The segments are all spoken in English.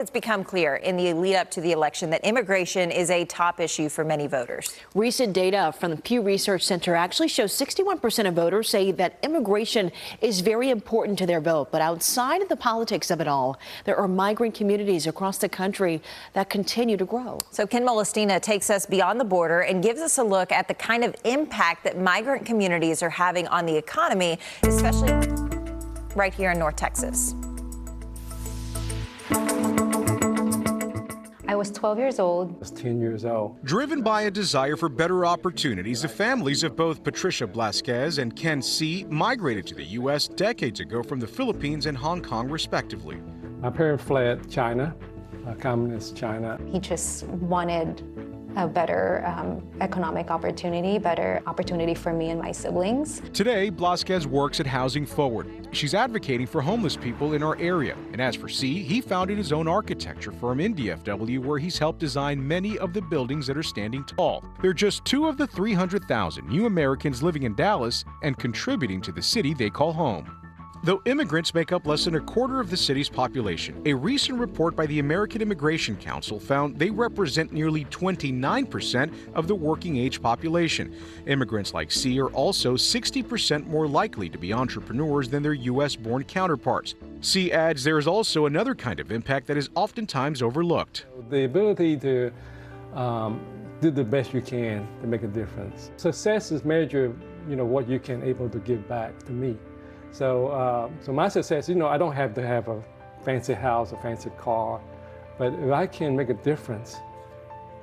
It's become clear in the lead up to the election that immigration is a top issue for many voters. Recent data from the Pew Research Center actually shows 61% of voters say that immigration is very important to their vote. But outside of the politics of it all, there are migrant communities across the country that continue to grow. So Ken Molestina takes us beyond the border and gives us a look at the kind of impact that migrant communities are having on the economy, especially right here in North Texas. I was 12 years old. I was 10 years old. Driven by a desire for better opportunities, the families of both Patricia Blasquez and Ken C. migrated to the U.S. decades ago from the Philippines and Hong Kong, respectively. My parents fled China, communist China. He just wanted a better economic opportunity, better opportunity for me and my siblings. Today, Blasquez works at Housing Forward. She's advocating for homeless people in our area. And as for C, he founded his own architecture firm in DFW, where he's helped design many of the buildings that are standing tall. They're just two of the 300,000 new Americans living in Dallas and contributing to the city they call home. Though immigrants make up less than a quarter of the city's population, a recent report by the American Immigration Council found they represent nearly 29% of the working-age population. Immigrants like C are also 60% more likely to be entrepreneurs than their U.S.-born counterparts. C adds there is also another kind of impact that is oftentimes overlooked. The ability to do the best you can to make a difference. Success is measured, what you can able to give back to me. So my success, I don't have to have a fancy house, a fancy car, but if I can make a difference,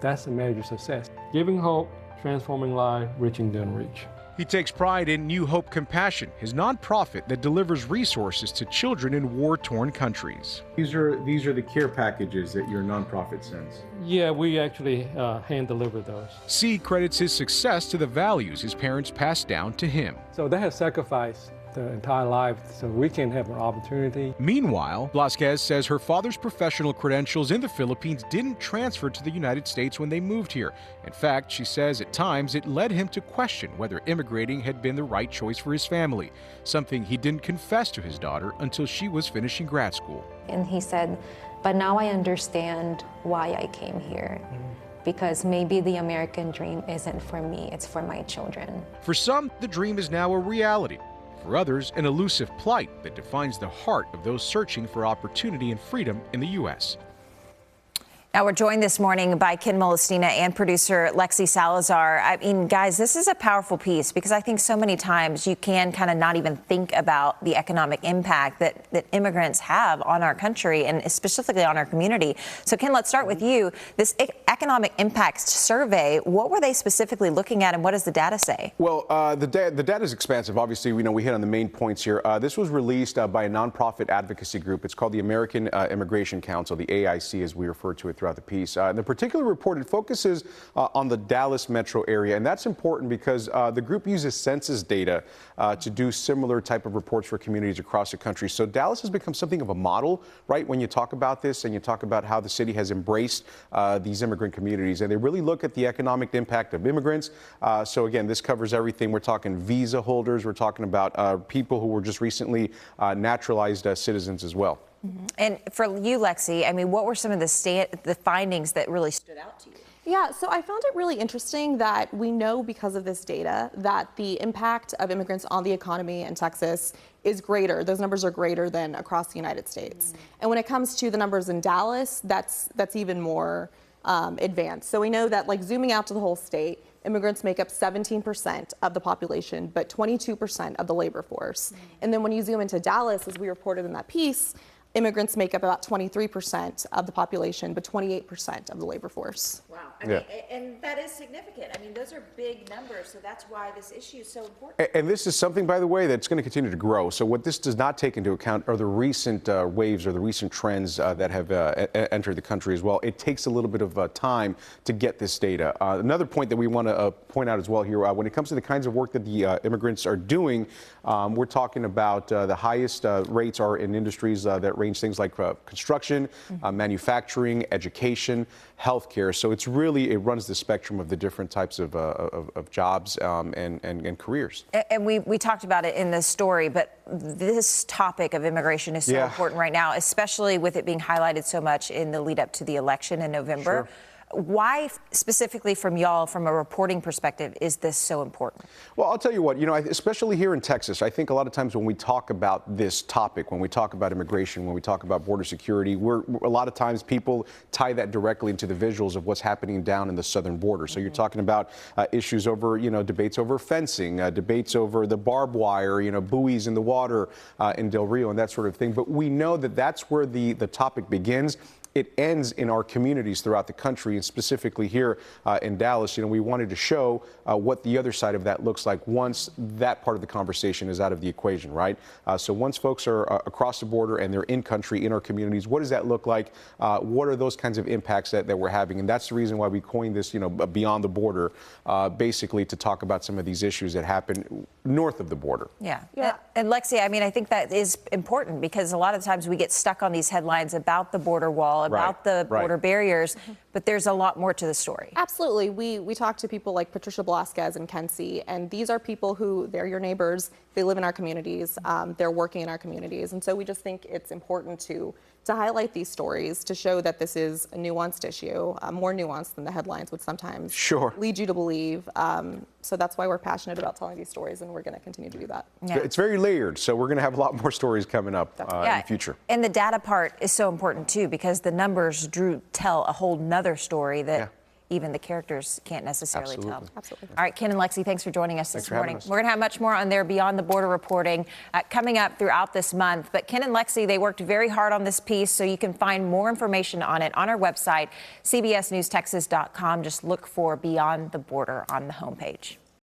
that's a measure of success. Giving hope, transforming life, reaching the unreached. He takes pride in New Hope Compassion, his nonprofit that delivers resources to children in war-torn countries. These are the care packages that your nonprofit sends. Yeah, we actually hand deliver those. C credits his success to the values his parents passed down to him. So they have sacrificed their entire life so we can have an opportunity. Meanwhile, Blasquez says her father's professional credentials in the Philippines didn't transfer to the United States when they moved here. In fact, she says at times it led him to question whether immigrating had been the right choice for his family, something he didn't confess to his daughter until she was finishing grad school. And he said, but now I understand why I came here. Because maybe the American dream isn't for me, it's for my children. For some, the dream is now a reality. For others, an elusive plight that defines the heart of those searching for opportunity and freedom in the U.S. Now, we're joined this morning by Ken Molestina and producer Lexi Salazar. I mean, guys, this is a powerful piece because I think so many times you can kind of not even think about the economic impact that immigrants have on our country and specifically on our community. So, Ken, let's start with you. This economic impacts survey, what were they specifically looking at and what does the data say? Well, the data is expansive. Obviously, we hit on the main points here. This was released by a nonprofit advocacy group. It's called the American Immigration Council, the AIC as we refer to it throughout the piece. The particular report, it focuses on the Dallas metro area, and that's important because the group uses census data to do similar type of reports for communities across the country. So Dallas has become something of a model, right, when you talk about this and you talk about how the city has embraced these immigrant communities, and they really look at the economic impact of immigrants. So again, this covers everything. We're talking visa holders, we're talking about people who were just recently naturalized citizens as well. Mm-hmm. And for you, Lexi, I mean, what were some of the findings that really stood out to you? Yeah, so I found it really interesting that we know because of this data that the impact of immigrants on the economy in Texas is greater. Those numbers are greater than across the United States. And when it comes to the numbers in Dallas, that's even more advanced. So we know that, like, zooming out to the whole state, immigrants make up 17% of the population, but 22% of the labor force. And then when you zoom into Dallas, as we reported in that piece, immigrants make up about 23% of the population, but 28% of the labor force. Wow. I mean, and that is significant. I mean, those are big numbers, so that's why this issue is so important. And this is something, by the way, that's going to continue to grow. So what this does not take into account are the recent waves or the recent trends that have entered the country as well. It takes a little bit of time to get this data. Another point that we want to point out as well here, when it comes to the kinds of work that the immigrants are doing, we're talking about the highest rates are in industries that range things like construction, manufacturing, education, healthcare. So it's really really it runs the spectrum of the different types of jobs and careers. And we talked about it in this story, but this topic of immigration is so important right now, especially with it being highlighted so much in the lead up to the election in November. Sure. Why specifically from y'all, from a reporting perspective, is this so important? Well, I'll tell you what, especially here in Texas, I think a lot of times when we talk about this topic, when we talk about immigration, when we talk about border security, a lot of times people tie that directly into the visuals of what's happening down in the southern border. So you're talking about issues over, debates over fencing, debates over the barbed wire, buoys in the water in Del Rio and that sort of thing. But we know that that's where the topic begins. It ends in our communities throughout the country, and specifically here in Dallas. We wanted to show what the other side of that looks like once that part of the conversation is out of the equation, right? So once folks are across the border and they're in country, in our communities, what does that look like? What are those kinds of impacts that we're having? And that's the reason why we coined this, beyond the border, basically to talk about some of these issues that happen north of the border. Yeah. And Lexi, I think that is important because a lot of times we get stuck on these headlines about the border wall, about the border barriers, but there's a lot more to the story. Absolutely. We talk to people like Patricia Velasquez and Kenzie, and these are people who, they're your neighbors, they live in our communities, they're working in our communities, and so we just think it's important to highlight these stories, to show that this is a nuanced issue, more nuanced than the headlines would sometimes lead you to believe. So that's why we're passionate about telling these stories, and we're going to continue to do that. Yeah. It's very layered, so we're going to have a lot more stories coming up in the future. And the data part is so important, too, because the numbers tell a whole nother story that even the characters can't necessarily tell. Absolutely. All right, Ken and Lexi, thanks for joining us this morning. Us. We're going to have much more on their Beyond the Border reporting coming up throughout this month. But Ken and Lexi, they worked very hard on this piece, so you can find more information on it on our website, cbsnewstexas.com. Just look for Beyond the Border on the homepage.